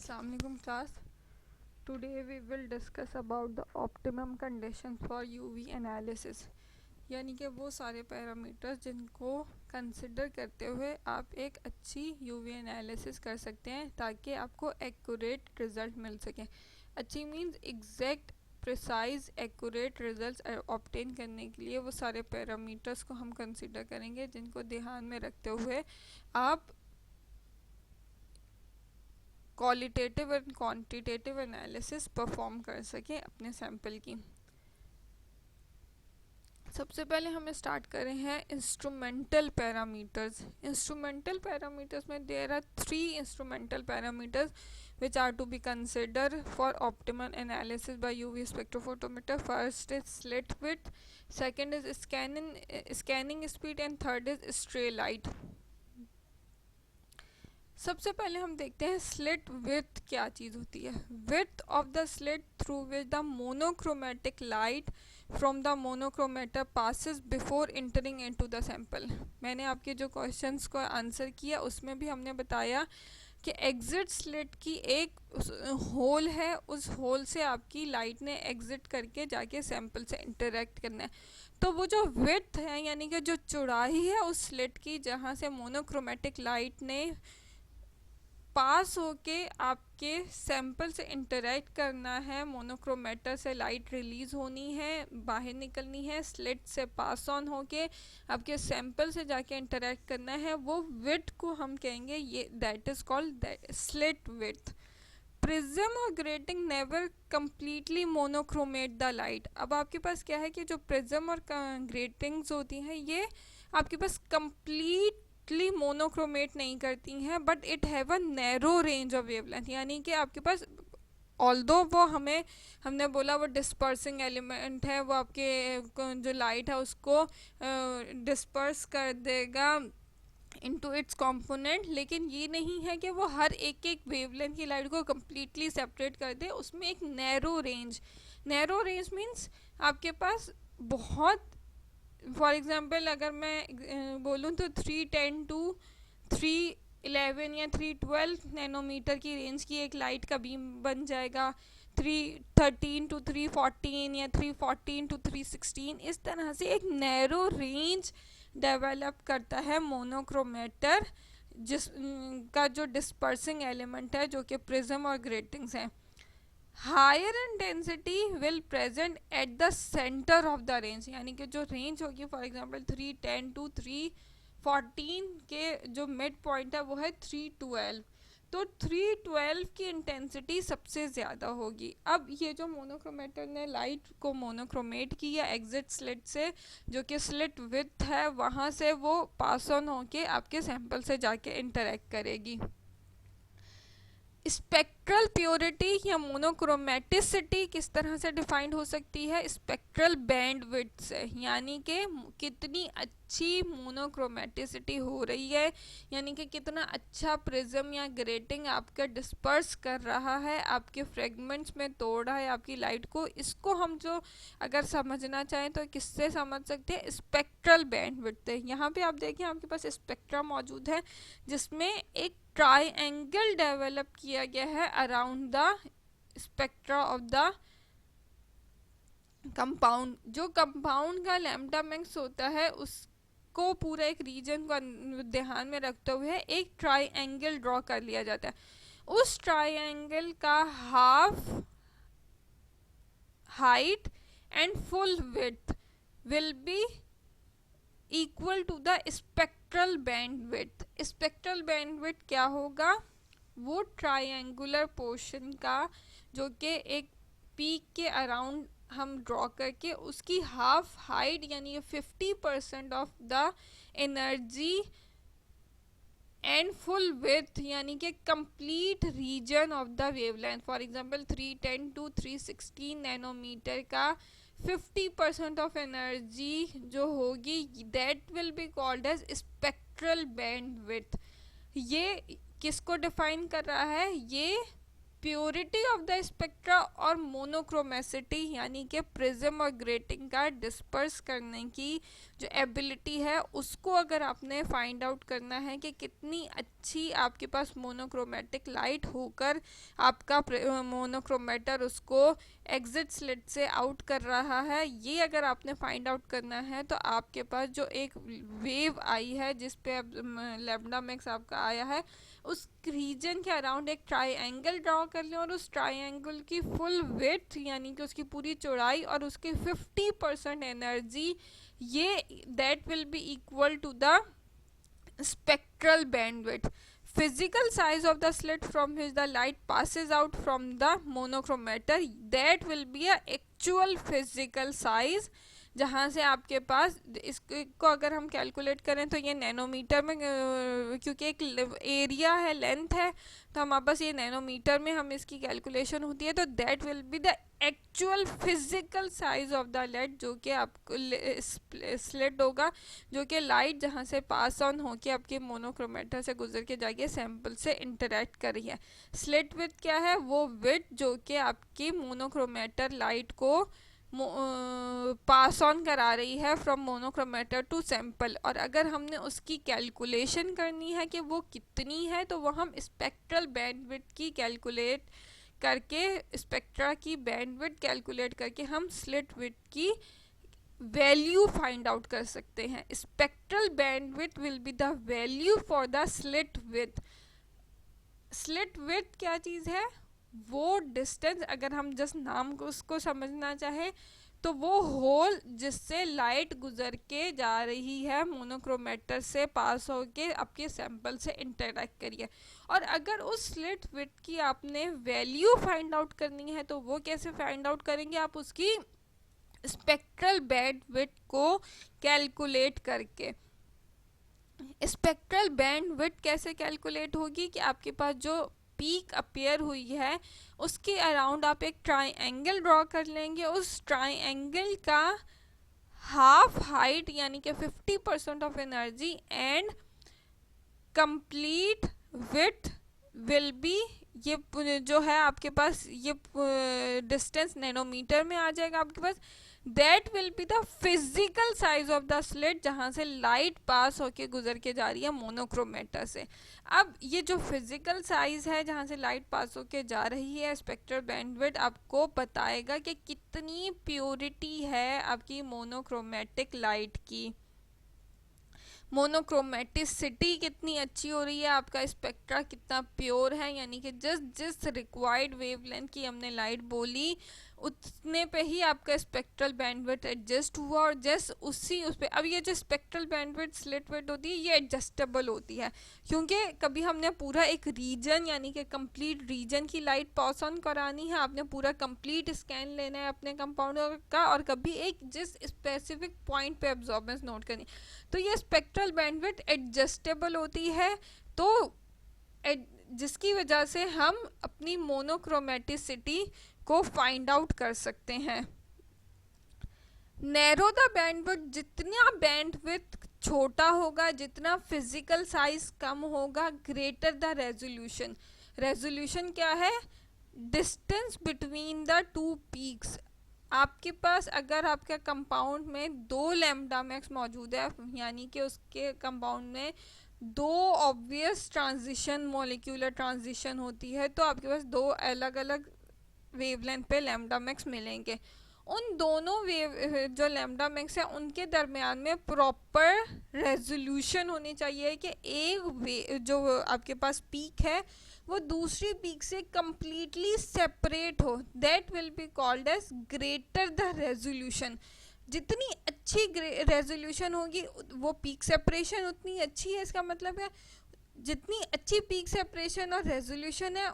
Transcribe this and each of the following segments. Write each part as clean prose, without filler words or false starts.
Assalamualaikum class. Today we will discuss about the optimum conditions for UV analysis. यानी कि वो सारे parameters जिनको कंसिडर करते हुए आप एक अच्छी UV एनालिसिस कर सकते हैं ताकि आपको एक्यूरेट रिज़ल्ट मिल सके. अच्छी means exact precise accurate results obtain करने के लिए वो सारे पैरामीटर्स को हम कंसिडर करेंगे जिनको ध्यान में रखते हुए आप qualitative and quantitative analysis perform कर सकें अपने सैंपल की. सबसे पहले हमें स्टार्ट करें हैं इंस्ट्रूमेंटल पैरामीटर्स. इंस्ट्रूमेंटल पैरामीटर्स में there are 3 instrumental parameters which are to be considered for optimal analysis by UV spectrophotometer. First is slit width, second is scanning speed and third is stray light. सबसे पहले हम देखते हैं slit width क्या चीज़ होती है. Width of the slit through which the monochromatic light from the monochromator passes before entering into the sample. मैंने आपके जो क्वेश्चंस को आंसर किया उसमें भी हमने बताया कि एग्जिट स्लिट की एक होल है, उस होल से आपकी लाइट ने एग्जिट करके जाके सैंपल से इंटरेक्ट करना है. तो वो जो विड्थ है यानी कि जो चौड़ाई है उस स्लिट की जहाँ से मोनोक्रोमेटिक लाइट ने पास होके आपके सैंपल से इंटरेक्ट करना है, मोनोक्रोमेटर से लाइट रिलीज होनी है, बाहर निकलनी है, स्लिट से पास ऑन होके आपके सैंपल से जाके इंटरेक्ट करना है, वो विड्थ को हम कहेंगे ये that is called slit width. Prism और grating never completely monochromate the light. अब आपके पास क्या है कि जो प्रिज्म और ग्रेटिंग्स होती हैं ये आपके पास कंप्लीट मोनोक्रोमेट नहीं करती हैं, but it have a narrow range of wavelength. यानी कि आपके पास ऑल्दो वो हमने बोला वो डिस्पर्सिंग एलिमेंट है, वो आपके जो लाइट है उसको डिस्पर्स कर देगा इनटू इट्स कंपोनेंट, लेकिन ये नहीं है कि वो हर एक वेवलेंथ की लाइट को कम्प्लीटली सेपरेट कर दे. उसमें एक नैरो रेंज मीन्स आपके पास बहुत, फॉर एग्जांपल अगर मैं बोलूँ तो 310 टू 311 या 312 नैनोमीटर की रेंज की एक लाइट का बीम बन जाएगा. 313 टू 314 या 314 टू 316 इस तरह से एक नैरो रेंज डेवलप करता है मोनोक्रोमेटर, जिस का जो डिस्पर्सिंग एलिमेंट है जो कि प्रिज्म और ग्रेटिंग्स हैं. Higher intensity will present at the centre of the range. यानी कि जो रेंज होगी फॉर एग्जांपल 310 टू 314 के जो मिड पॉइंट है वो है 312. तो 312 की इंटेंसिटी सबसे ज़्यादा होगी. अब ये जो मोनोक्रोमेटर ने लाइट को मोनोक्रोमेट किया एग्जिट स्लिट से, जो कि स्लिट विड्थ है, वहाँ से वो पास ऑन होके आपके सैंपल से जाके इंटरेक्ट करेगी. स्पेक्ट्रल प्योरिटी या मोनोक्रोमेटिसिटी किस तरह से डिफाइंड हो सकती है? स्पेक्ट्रल बैंड विड्थ से. यानी कि कितनी अच्छी मोनोक्रोमेटिसिटी हो रही है, यानी कि कितना अच्छा प्रिज्म या ग्रेटिंग आपका डिस्पर्स कर रहा है, आपके फ्रेगमेंट्स में तोड़ रहा है आपकी लाइट को. इसको हम जो अगर समझना चाहें तो किससे समझ सकते हैं? स्पेक्ट्रल बैंड विड्थ है. यहाँ पे आप देखिए आपके पास स्पेक्ट्रा मौजूद है जिसमें एक ट्राइंगल डेवलप किया गया है around the spectra of the compound. जो कंपाउंड का लैम्डा मैक्स होता है उसको पूरा एक रीजन को ध्यान में रखते हुए एक ट्राइंगल ड्रॉ कर लिया जाता है. उस ट्राइंगल का half height and full width will be equal to the spectral bandwidth. Spectral bandwidth क्या होगा? वो ट्रायंगुलर पोर्शन का जो कि एक पीक के अराउंड हम ड्रॉ करके उसकी हाफ हाइट यानी 50% of the energy and full width यानी कि complete region of the wavelength. For example 310 to 316 nanometre का 50% ऑफ एनर्जी जो होगी that will be called as spectral bandwidth. ये किसको डिफाइन कर रहा है? ये प्योरिटी ऑफ द स्पेक्ट्रा और मोनोक्रोमेसिटी यानी कि प्रिज्म और ग्रेटिंग का डिस्पर्स करने की जो एबिलिटी है उसको अगर आपने फाइंड आउट करना है कि कितनी अच्छी आपके पास मोनोक्रोमेटिक लाइट होकर आपका मोनोक्रोमेटर उसको एग्जिट स्लिट से आउट कर रहा है, ये अगर आपने फाइंड आउट करना है तो आपके पास जो एक वेव आई है जिस पे अब लैम्डा मैक्स आपका आया है उस रीजन के अराउंड एक ट्राइंगल ड्रॉ कर लें और उस ट्राइंगल की फुल विड्थ यानी कि उसकी पूरी चौड़ाई और उसकी 50% एनर्जी, ये that will be equal to the spectral bandwidth. Physical size of the slit from which the light passes out from the monochromator, that will be a actual physical size. जहाँ से आपके पास इसको अगर हम कैलकुलेट करें तो ये नैनोमीटर में, क्योंकि एक एरिया है, लेंथ है, तो हमारे पास ये नैनोमीटर में हम इसकी कैलकुलेशन होती है, तो that will be the actual physical size of the light जो कि आपको स्लिट होगा, जो कि लाइट जहाँ से पास ऑन होके आपके मोनोक्रोमेटर से गुजर के जाके सैंपल से इंटरेक्ट कर रही है। स्लिट विड्थ क्या है? वो विड्थ जो कि आपकी मोनोक्रोमेटर लाइट को पास ऑन करा रही है फ्रॉम मोनोक्रोमेटर टू सैंपल, और अगर हमने उसकी कैलकुलेशन करनी है कि वो कितनी है तो वो हम स्पेक्ट्रल बैंडविड्थ की कैलकुलेट करके, स्पेक्ट्रा की बैंडविड्थ कैलकुलेट करके हम स्लिट विड्थ की वैल्यू फाइंड आउट कर सकते हैं। Spectral bandwidth will be the value for the slit width. Slit width क्या चीज़ है? वो डिस्टेंस, अगर हम जस्ट नाम को उसको समझना चाहे तो वो होल जिससे लाइट गुजर के जा रही है मोनोक्रोमेटर से पास होके आपके सैंपल से इंटरेक्ट करिए। और अगर उस स्लिट विड्थ की आपने वैल्यू फाइंड आउट करनी है तो वो कैसे फाइंड आउट करेंगे? आप उसकी स्पेक्ट्रल बैंडविड्थ को कैलकुलेट करके। स्पेक्ट्रल बैंडविड्थ कैसे कैलकुलेट होगी कि आपके पास जो पीक अपीयर हुई है उसके अराउंड आप एक ट्राइंगल ड्रॉ कर लेंगे, उस ट्राइंगल का हाफ हाइट यानी कि 50% of energy and complete width will B, ये जो है आपके पास ये डिस्टेंस नैनोमीटर में आ जाएगा आपके पास, that will be the physical size of the slit जहाँ से लाइट पास होके गुजर के जा रही है मोनोक्रोमेटर से। अब ये जो फिजिकल साइज है जहाँ से लाइट पास होके जा रही है, स्पेक्ट्रल बैंडविड्थ आपको बताएगा कि कितनी प्योरिटी है आपकी मोनोक्रोमेटिक लाइट की, मोनोक्रोमेटिसिटी कितनी अच्छी हो रही है, आपका स्पेक्ट्रा कितना प्योर है, यानी कि जिस रिक्वायर्ड वेवलेंथ की हमने लाइट बोली उतने पे ही आपका स्पेक्ट्रल बैंडविड्थ एडजस्ट हुआ, और जस्ट उस पे अब ये जो स्पेक्ट्रल बैंडविड्थ स्लिट विड्थ होती है ये एडजस्टेबल होती है, क्योंकि कभी हमने पूरा एक रीजन यानी कि कंप्लीट रीजन की लाइट पास ऑन करानी है, आपने पूरा कंप्लीट स्कैन लेना है अपने कंपाउंड का, और कभी एक जिस स्पेसिफिक पॉइंट पे एब्जॉर्बेंस नोट करनी, तो ये स्पेक्ट्रल बैंडविड्थ एडजस्टेबल होती है, तो जिसकी वजह से हम अपनी मोनोक्रोमेटिसिटी को फाइंड आउट कर सकते हैं। नैरो द बैंडविड्थ, जितना बैंडविड्थ छोटा होगा, जितना फिजिकल साइज कम होगा, ग्रेटर द रेजोल्यूशन। रेजोल्यूशन क्या है? Distance between the two peaks. आपके पास अगर आपके कंपाउंड में 2 लैम्डा मैक्स मौजूद है, यानी कि उसके कंपाउंड में 2 ऑब्वियस ट्रांजिशन, मॉलिक्यूलर ट्रांजिशन होती है, तो आपके पास 2 अलग अलग वेवलेंथ पे लैम्डा मैक्स मिलेंगे। उन दोनों वेव जो लैम्डा मैक्स है उनके दरमियान में प्रॉपर रेजोल्यूशन होनी चाहिए कि एक जो आपके पास पीक है वो दूसरी पीक से कंप्लीटली सेपरेट हो, that will be called as greater the resolution. जितनी अच्छी रेजोल्यूशन होगी वो पीक सेपरेशन उतनी अच्छी है, इसका मतलब है जितनी अच्छी पीक सेपरेशन और रेजोल्यूशन है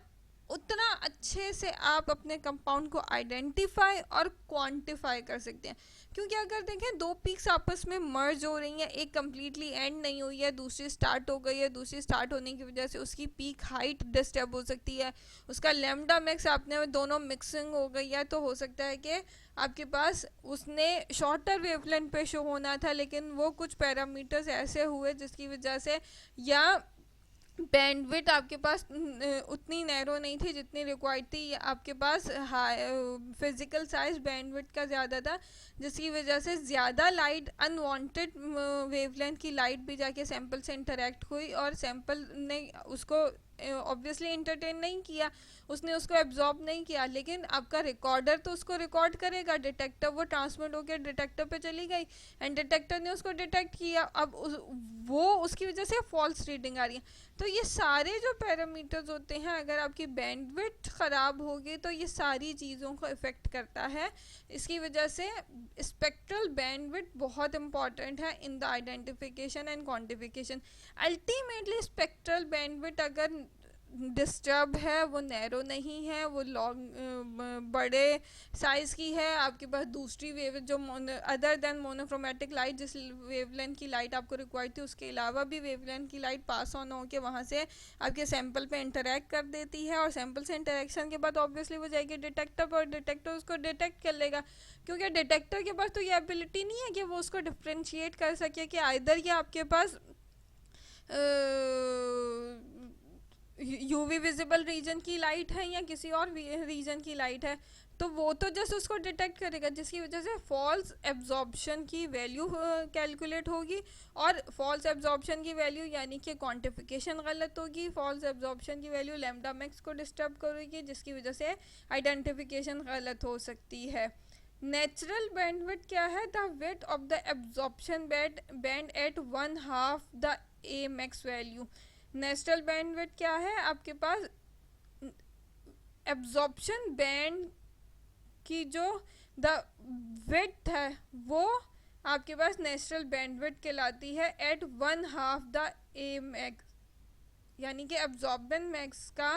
उतना अच्छे से आप अपने कंपाउंड को आइडेंटिफाई और क्वांटिफाई कर सकते हैं, क्योंकि अगर देखें 2 पीक्स आपस में मर्ज हो रही हैं, एक कम्प्लीटली एंड नहीं हुई है, दूसरी स्टार्ट हो गई है, दूसरी स्टार्ट होने की वजह से उसकी पीक हाइट डिस्टर्ब हो सकती है, उसका लैम्डा मैक्स आपने दोनों मिक्सिंग हो गई है, तो हो सकता है कि आपके पास उसने शॉर्टर वेवलेंथ पे शो होना था लेकिन वो कुछ पैरामीटर्स ऐसे हुए जिसकी वजह से, या बैंडविड्थ आपके पास उतनी नैरो नहीं थी जितनी रिक्वायर्ड थी, आपके पास फिजिकल साइज बैंडविड्थ का ज़्यादा था, जिसकी वजह से ज़्यादा लाइट, अनवांटेड वेवलेंथ की लाइट भी जाके सैंपल से इंटरेक्ट हुई और सैंपल ने उसको ऑब्वियसली इंटरटेन नहीं किया, उसने उसको एब्जॉर्ब नहीं किया, लेकिन आपका रिकॉर्डर तो उसको रिकॉर्ड करेगा, डिटेक्टर वो ट्रांसमिट होकर डिटेक्टर पे चली गई एंड डिटेक्टर ने उसको डिटेक्ट किया, अब वो उसकी वजह से फॉल्स रीडिंग आ रही है। तो ये सारे जो पैरामीटर्स होते हैं, अगर आपकी बैंडविड्थ ख़राब होगी तो ये सारी चीज़ों को इफ़ेक्ट करता है। इसकी वजह से स्पेक्ट्रल बैंडविड्थ बहुत इंपॉर्टेंट है in the identification and quantification. Ultimately spectral bandwidth अगर डिस्टर्ब है, वो नैरो नहीं है, वो लॉन्ग बड़े साइज़ की है, आपके पास दूसरी वेव जो अदर देन मोनोक्रोमेटिक लाइट, जिस वेवलेंथ की लाइट आपको रिक्वायर्ड थी उसके अलावा भी वेवलेंथ की लाइट पास ऑन हो के वहाँ से आपके सैंपल पे इंटरेक्ट कर देती है, और सैंपल से इंटरेक्शन के बाद ऑब्वियसली वो जाएगी डिटेक्टर पर, डिटेक्टर उसको डिटेक्ट कर लेगा, क्योंकि डिटेक्टर के पास तो ये एबिलिटी नहीं है कि वो उसको डिफ्रेंशिएट कर सके कि आइदर ये आपके पास यूवी विजिबल रीजन की लाइट है या किसी और रीजन की लाइट है, तो वो तो जस्ट उसको डिटेक्ट करेगा, जिसकी वजह से फॉल्स एब्जॉर्प्शन की वैल्यू कैलकुलेट होगी, और फॉल्स एब्जॉर्प्शन की वैल्यू यानी कि क्वांटिफिकेशन गलत होगी, फॉल्स एब्जॉर्प्शन की वैल्यू लैम्डा मैक्स को डिस्टर्ब करेगी, जिसकी वजह से आइडेंटिफिकेशन गलत हो सकती है। नेचुरल बैंडविड्थ क्या है? The width of the absorption band at 1/2 the A max value. Natural bandwidth क्या है? आपके पास एब्जॉर्प्शन बैंड की जो द विड्थ है वो आपके पास नेचुरल बैंडविड्थ कहलाती है एट 1/2 द ए मैक्स, यानी कि एब्जॉर्बन मैक्स का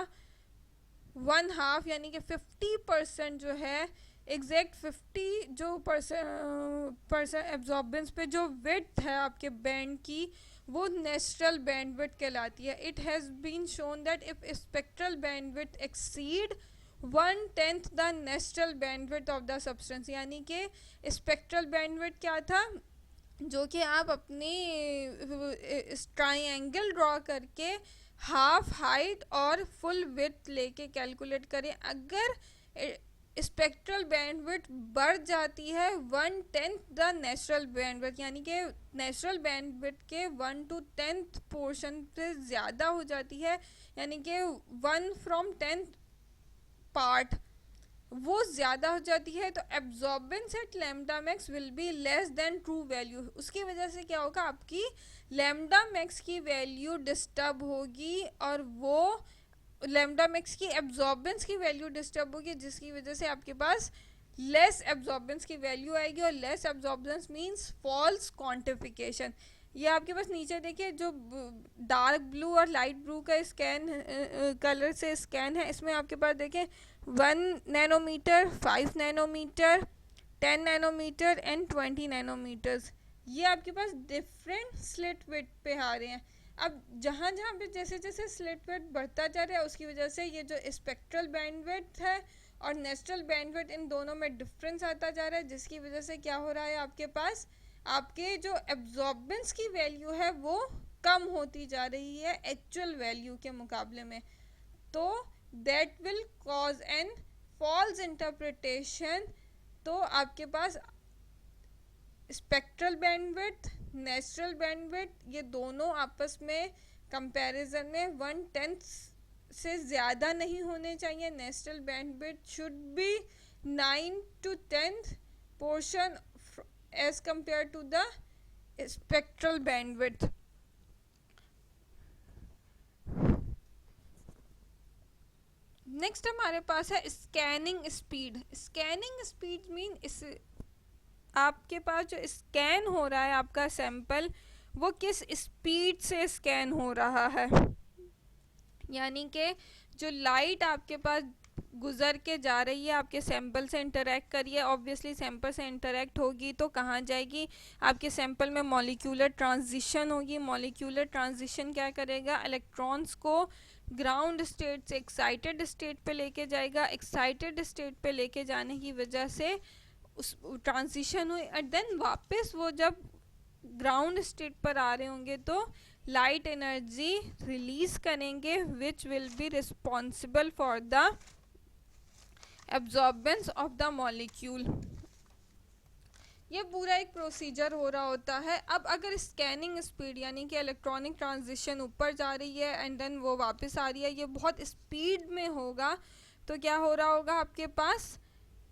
1/2 यानी कि 50% जो है, एग्जैक्ट 50 जो परसेंट एब्जॉर्बेंस पे जो विड्थ है आपके बैंड की, वो नेचुरल बैंडविड्थ कहलाती है। It has been shown that if spectral bandwidth exceed 1/10 the natural bandwidth of the substance, यानी कि स्पेक्ट्रल बैंडविड्थ क्या था, जो कि आप अपनी ट्राइंगल ड्रॉ करके हाफ हाइट और फुल विड्थ लेके कैलकुलेट करें, अगर स्पेक्ट्रल बैंडविड्थ बढ़ जाती है 1/10 द नेचुरल बैंडविड्थ, यानी कि नेचुरल बैंडविड्थ के 1/10 पोर्शन से ज़्यादा हो जाती है, यानी कि 1/10 पार्ट वो ज़्यादा हो जाती है, तो absorbance at lambda max will be less than true value. उसकी वजह से क्या होगा, आपकी लैम्डा मैक्स की वैल्यू डिस्टर्ब होगी, और वो लैम्डा मैक्स की एब्जॉर्बेंस की वैल्यू डिस्टर्ब होगी, जिसकी वजह से आपके पास लेस एब्जॉर्बेंस की वैल्यू आएगी, और less absorbance means false quantification. ये आपके पास नीचे देखिए जो डार्क ब्लू और लाइट ब्लू का स्कैन कलर से स्कैन है, इसमें आपके पास देखें 1 nanometre, 5 nanometre, 10 nanometre and 20 nanometres, ये आपके पास डिफरेंट स्लिट विड्थ पे आ रहे हैं। अब जहाँ जहाँ पे जैसे जैसे स्लिट विड्थ बढ़ता जा रहा है, उसकी वजह से ये जो स्पेक्ट्रल बैंडविड्थ है और नेचुरल बैंडविड्थ, इन दोनों में डिफरेंस आता जा रहा है, जिसकी वजह से क्या हो रहा है, आपके पास आपके जो एब्जॉर्बेंस की वैल्यू है वो कम होती जा रही है एक्चुअल वैल्यू के मुकाबले में। तो that will cause an false interpretation. तो आपके पास स्पेक्ट्रल बैंडविड्थ, नेचुरल बैंडविड्थ, ये दोनों आपस में कंपैरिजन में 1/10 से ज़्यादा नहीं होने चाहिए। Natural bandwidth should be 9 to 10 portion as compared to the spectral bandwidth. Next हमारे पास है scanning speed. Scanning speed mean इस आपके पास जो स्कैन हो रहा है आपका सैंपल, वो किस स्पीड से स्कैन हो रहा है, यानी कि जो लाइट आपके पास गुजर के जा रही है आपके सैंपल से इंटरेक्ट करिए, ऑब्वियसली सैंपल से इंटरेक्ट होगी तो कहाँ जाएगी, आपके सैंपल में मॉलिक्यूलर ट्रांजिशन होगी। मॉलिक्यूलर ट्रांजिशन क्या करेगा, इलेक्ट्रॉन्स को ग्राउंड स्टेट से एक्साइटेड स्टेट पे लेके जाएगा। एक्साइटेड स्टेट पे लेके जाने की वजह से उस ट्रांजिशन हुई, एंड देन वापस वो जब ग्राउंड स्टेट पर आ रहे होंगे तो लाइट एनर्जी रिलीज करेंगे which will be responsible for the absorbance of the molecule. ये पूरा एक प्रोसीजर हो रहा होता है। अब अगर स्कैनिंग स्पीड यानी कि इलेक्ट्रॉनिक ट्रांजिशन ऊपर जा रही है एंड देन वो वापस आ रही है, ये बहुत स्पीड में होगा, तो क्या हो रहा होगा आपके पास,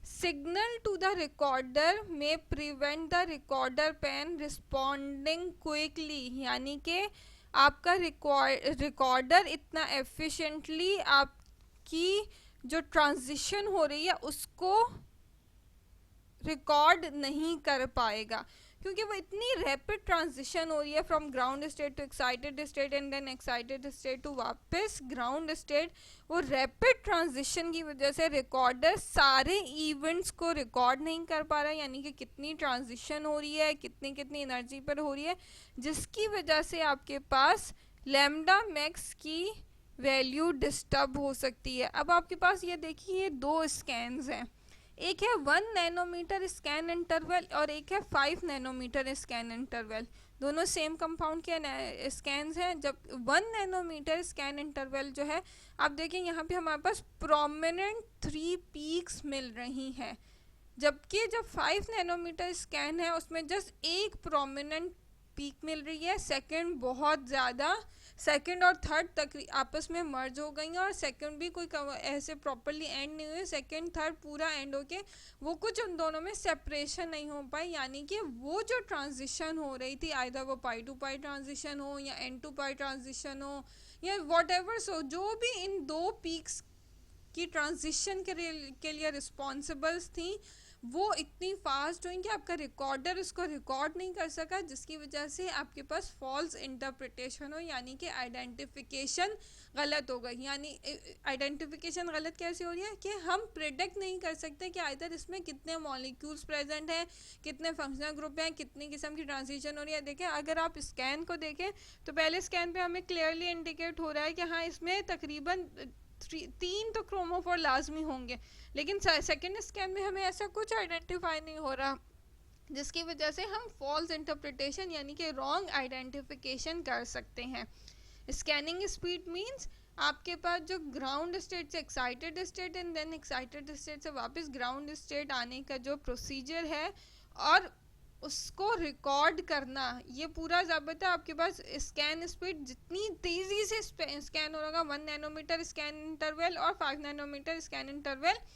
सिग्नल टू द रिकॉर्डर में prevent the recorder pen responding quickly, यानी कि आपका रिकॉर्डर इतना एफिशिएंटली आपकी जो ट्रांजिशन हो रही है उसको रिकॉर्ड नहीं कर पाएगा, क्योंकि वो इतनी रैपिड ट्रांजिशन हो रही है from ground state to excited state and then excited state to वापस ग्राउंड स्टेट। वो रैपिड ट्रांजिशन की वजह से रिकॉर्डर सारे इवेंट्स को रिकॉर्ड नहीं कर पा रहा है, यानी कि कितनी ट्रांजिशन हो रही है, कितनी कितनी एनर्जी पर हो रही है, जिसकी वजह से आपके पास लैम्डा मैक्स की वैल्यू डिस्टर्ब हो सकती है। अब आपके पास ये देखिए दो स्कैन्स हैं, एक है 1 नैनोमीटर स्कैन इंटरवल और एक है 5 नैनोमीटर स्कैन इंटरवल। दोनों सेम कंपाउंड के स्कैन्स हैं। जब 1 नैनोमीटर स्कैन इंटरवल जो है, आप देखें यहाँ पे हमारे पास प्रोमिनेंट 3 पीक्स मिल रही हैं, जबकि जब 5 नैनोमीटर स्कैन है उसमें जस्ट एक प्रोमिनेंट पीक मिल रही है। सेकंड बहुत ज़्यादा, सेकंड और थर्ड तक आपस में मर्ज हो गई हैं और सेकंड भी कोई ऐसे प्रॉपरली एंड नहीं हुए, सेकंड थर्ड पूरा एंड होके वो कुछ उन दोनों में सेपरेशन नहीं हो पाई, यानी कि वो जो ट्रांजिशन हो रही थी, आइदर वो पाई टू पाई ट्रांजिशन हो या एन टू पाई ट्रांजिशन हो या वॉट एवर, सो जो भी इन दो पीक्स की ट्रांजिशन के लिए रिस्पॉन्सिबल्स थी वो इतनी फास्ट हुई कि आपका रिकॉर्डर उसको रिकॉर्ड नहीं कर सका, जिसकी वजह से आपके पास फॉल्स इंटरप्रिटेशन हो, यानी कि आइडेंटिफिकेशन गलत हो गई। यानी आइडेंटिफिकेशन गलत कैसे हो रही है कि हम प्रिडिक्ट नहीं कर सकते कि आइदर इसमें कितने मॉलिक्यूल्स प्रेजेंट हैं, कितने फंक्शनल ग्रुप हैं, कितनी किस्म की ट्रांजिशन हो रही है। देखें, अगर आप स्कैन को देखें तो पहले स्कैन पे हमें क्लियरली इंडिकेट हो रहा है कि हाँ इसमें तकरीबन 3 तो क्रोमोफोर लाजमी होंगे, लेकिन सेकेंड स्कैन में हमें ऐसा कुछ आइडेंटिफाई नहीं हो रहा, जिसकी वजह से हम फॉल्स इंटरप्रिटेशन यानी कि रॉन्ग आइडेंटिफिकेशन कर सकते हैं। स्कैनिंग स्पीड मींस आपके पास जो ग्राउंड स्टेट से excited state and then excited state से वापस ग्राउंड स्टेट आने का जो प्रोसीजर है और उसको रिकॉर्ड करना, ये पूरा ज़ाबिता आपके पास स्कैन स्पीड जितनी तेज़ी से स्कैन हो रहा 1 नैनोमीटर स्कैन इंटरवल और 5 नैनोमीटर स्कैन इंटरवल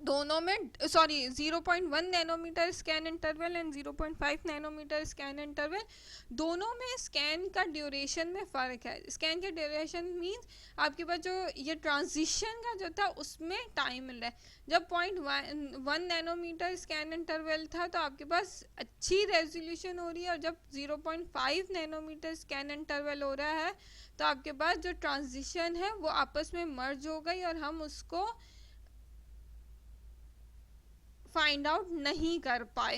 दोनों में, sorry 0.1 nanometre scan interval and 0.5 nanometre scan interval, दोनों में स्कैन का ड्यूरेशन में फ़र्क है। स्कैन के ड्यूरेशन मींस आपके पास जो ये ट्रांजिशन का जो था उसमें टाइम मिल रहा है। जब 0.1 नैनोमीटर स्कैन इंटरवल था तो आपके पास अच्छी रेजोल्यूशन हो रही है, और जब 0.5 नैनोमीटर स्कैन इंटरवल हो रहा है तो आपके पास जो ट्रांजिशन है वो आपस में मर्ज हो गई और हम उसको फाइंड आउट नहीं कर पाए।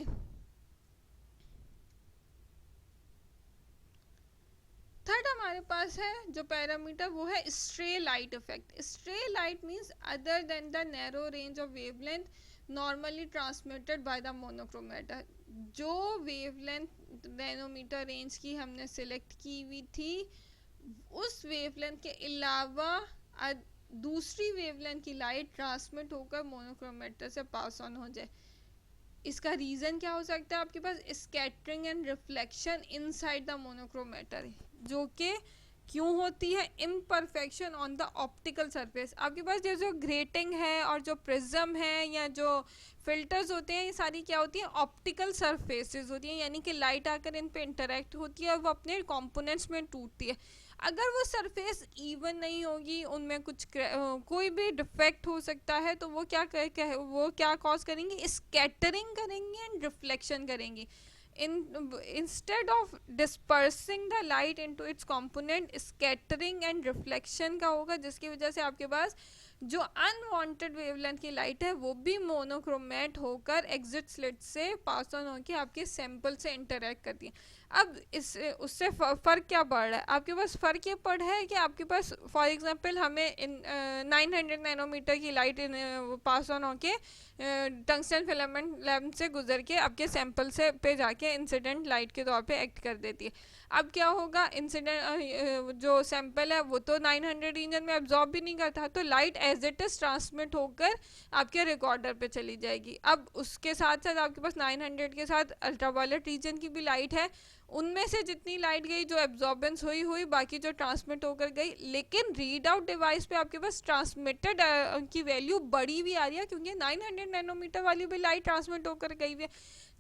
थर्ड हमारे पास है जो पैरामीटर, वो है stray light effect. Stray light means other than the narrow range of wavelength normally transmitted by the monochromator. जो वेवलेंथ नैनोमीटर रेंज की हमने सिलेक्ट की हुई थी, उस वेवलेंथ के अलावा दूसरी वेवलेंथ की लाइट ट्रांसमिट होकर मोनोक्रोमेटर से पास ऑन हो जाए। इसका रीज़न क्या हो सकता है, आपके पास scattering and reflection inside the monochromator, जो कि क्यों होती है, imperfection on the optical surface. आपके पास जो ग्रेटिंग है और जो प्रिज्म है या जो फिल्टर्स होते हैं, ये सारी क्या होती हैं, ऑप्टिकल सरफेसेस होती हैं, यानी कि लाइट आकर इन पे इंटरेक्ट होती है और वो अपने कंपोनेंट्स में टूटती है। अगर वो सरफेस इवन नहीं होगी, उनमें कुछ कोई भी डिफेक्ट हो सकता है, तो वो क्या कॉज करेंगी, स्कैटरिंग करेंगी एंड रिफ्लेक्शन करेंगी। Instead of dispersing the light into its component, scattering and reflection का होगा, जिसकी वजह से आपके पास जो अनवांटेड वेवलेंथ की लाइट है वो भी मोनोक्रोमेट होकर एग्जिट स्लिट से पास ऑन होकर आपके सैंपल से इंटरेक्ट करती है। अब इस उससे फ़र्क क्या पड़ रहा है आपके पास? फ़र्क ये पड़ रहा है कि आपके पास फॉर एग्जांपल हमें इन 900 नैनोमीटर की लाइट पास ऑन होके टंगस्टन फिलामेंट लैम्प से गुजर के आपके सैंपल से पे जाके इंसिडेंट लाइट के तौर पे एक्ट कर देती है। अब क्या होगा, इंसिडेंट जो सैंपल है वो तो 900 रीजन में एब्जॉर्ब भी नहीं करता, तो light as it is transmit होकर आपके रिकॉर्डर पे चली जाएगी। अब उसके साथ साथ आपके पास 900 के साथ अल्ट्रावायलेट रीजन की भी लाइट है, उनमें से जितनी लाइट गई जो एब्जॉर्बेंस हुई हुई, बाकी जो ट्रांसमिट होकर गई, लेकिन रीड आउट डिवाइस पे आपके पास ट्रांसमिटेड की वैल्यू बड़ी भी आ रही है, क्योंकि 900 नैनोमीटर वाली भी लाइट ट्रांसमिट होकर गई हुई है,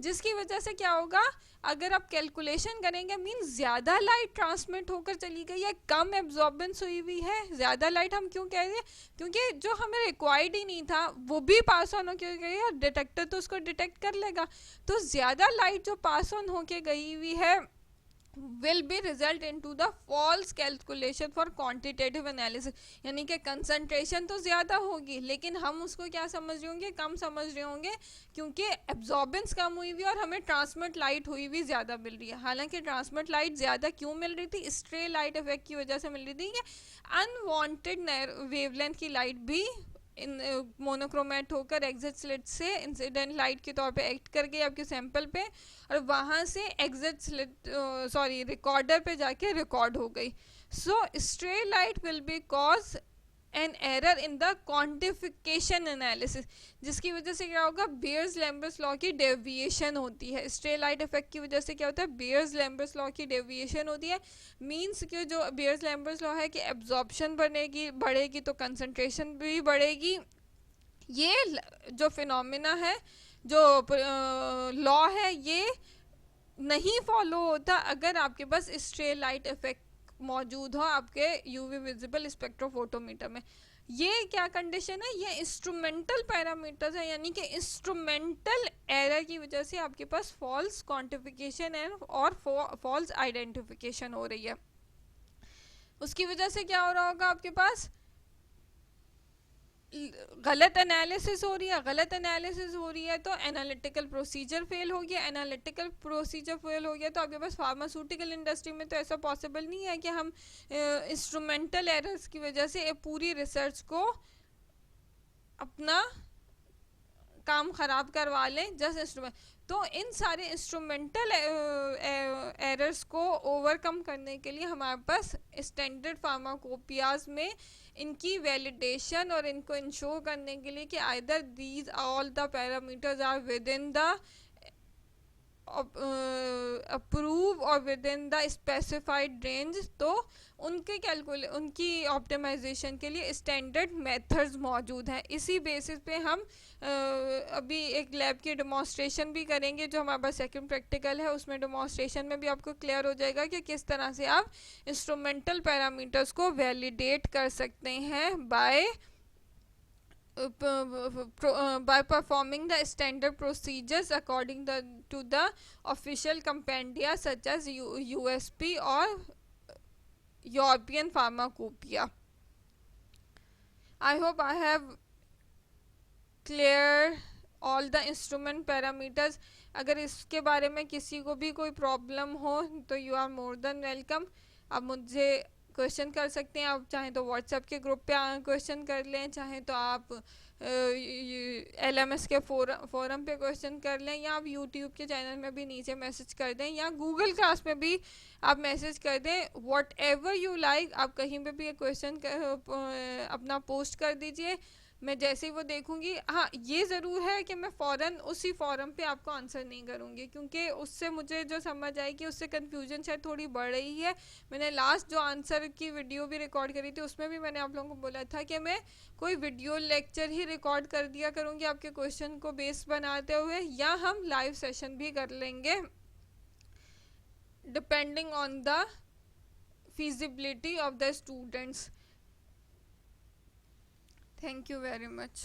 जिसकी वजह से क्या होगा, अगर आप कैलकुलेशन करेंगे मीन ज़्यादा लाइट ट्रांसमिट होकर चली गई है, कम एब्जॉर्बेंस हुई हुई है। ज़्यादा लाइट हम क्यों कह रहे हैं, क्योंकि जो हमें रिक्वायर्ड ही नहीं था वो भी पास ऑन होकर गई है, डिटेक्टर तो उसको डिटेक्ट कर लेगा। तो ज़्यादा लाइट जो पास ऑन होके गई हुई है will be result into the false calculation for quantitative analysis, यानी कि कंसंट्रेशन तो ज़्यादा होगी लेकिन हम उसको क्या समझ रहे होंगे, कम समझ रहे होंगे, क्योंकि एब्जॉर्बेंस कम हुई हुई और हमें ट्रांसमिट लाइट हुई भी ज़्यादा मिल रही है। हालांकि ट्रांसमिट लाइट ज़्यादा क्यों मिल रही थी, स्ट्रे लाइट इफेक्ट की वजह से मिल रही थी कि अनवांटेड वेवलेंथ की लाइट भी इन मोनोक्रोमेट होकर एग्जिट स्लिट से इंसिडेंट लाइट के तौर पे एक्ट कर गई आपके सैंपल पे, और वहाँ से एग्जिट स्लिट रिकॉर्डर पे जाके रिकॉर्ड हो गई। So stray light will be cause an error in the quantification analysis, जिसकी वजह से क्या होगा, बेयर्स लैम्बर्ट्स लॉ की डेविएशन होती है। स्ट्रे लाइट इफेक्ट की वजह से क्या होता है, बेयर्स लैम्बर्ट्स लॉ की डेविएशन होती है। मींस कि जो बेयर्स लैम्बर्ट्स लॉ है कि एब्जॉर्प्शन बढ़ेगी तो कंसंट्रेशन भी बढ़ेगी। ये जो फिनोमिना है, जो लॉ है, ये नहीं फॉलो होता अगर आपके पास स्ट्रे लाइट इफेक्ट मौजूद हो आपके यूवी विजिबल स्पेक्ट्रोफोटोमीटर में। ये क्या कंडीशन है, ये इंस्ट्रूमेंटल पैरामीटर्स है, यानी कि इंस्ट्रूमेंटल एरर की वजह से आपके पास फॉल्स क्वांटिफिकेशन है और फॉल्स आइडेंटिफिकेशन हो रही है। उसकी वजह से क्या हो रहा होगा, आपके पास गलत एनालिसिस हो रही है। गलत एनालिसिस हो रही है तो एनालिटिकल प्रोसीजर फेल हो गया। एनालिटिकल प्रोसीजर फेल हो गया तो आपके पास फार्मास्यूटिकल इंडस्ट्री में तो ऐसा पॉसिबल नहीं है कि हम इंस्ट्रूमेंटल एरर्स की वजह से पूरी रिसर्च को अपना काम ख़राब करवा लें जस्ट इंस्ट्रूमेंट। तो इन सारे इंस्ट्रूमेंटल एरर्स को ओवरकम करने के लिए हमारे पास स्टैंडर्ड फार्माकोपियाज में इनकी वैलिडेशन और इनको इंश्योर करने के लिए कि either these all the parameters are within the approve और within the specified range, तो उनकी ऑप्टिमाइजेशन के लिए स्टैंडर्ड मेथड्स मौजूद हैं। इसी बेसिस पे हम अभी एक लैब की डेमोन्स्ट्रेशन भी करेंगे, जो हमारे पास सेकंड प्रैक्टिकल है, उसमें डेमोन्स्ट्रेशन में भी आपको क्लियर हो जाएगा कि किस तरह से आप इंस्ट्रूमेंटल पैरामीटर्स को वैलिडेट कर सकते हैं bye performing the standard procedures according to the official compendia such as USP or European Pharmacopoeia. I hope I have clear all the instrument parameters. अगर इसके बारे में किसी को भी कोई प्रॉब्लम हो तो you are more than welcome, आप मुझे क्वेश्चन कर सकते हैं। आप चाहें तो व्हाट्सएप के ग्रुप पे क्वेश्चन कर लें, चाहें तो आप LMS के फोरम पे क्वेश्चन कर लें, या आप यूट्यूब के चैनल में भी नीचे मैसेज कर दें, या गूगल क्लास में भी आप मैसेज कर दें। व्हाट एवर यू लाइक, आप कहीं पे भी क्वेश्चन अपना पोस्ट कर दीजिए, मैं जैसे ही वो देखूंगी। हाँ, ये ज़रूर है कि मैं फ़ौरन उसी फॉरम पे आपको आंसर नहीं करूँगी, क्योंकि उससे मुझे जो समझ आई कि उससे कन्फ्यूजन शायद थोड़ी बढ़ रही है। मैंने लास्ट जो आंसर की वीडियो भी रिकॉर्ड करी थी उसमें भी मैंने आप लोगों को बोला था कि मैं कोई वीडियो लेक्चर ही रिकॉर्ड कर दिया करूँगी आपके क्वेश्चन को बेस बनाते हुए, या हम लाइव सेशन भी कर लेंगे depending on the feasibility of the students. Thank you very much.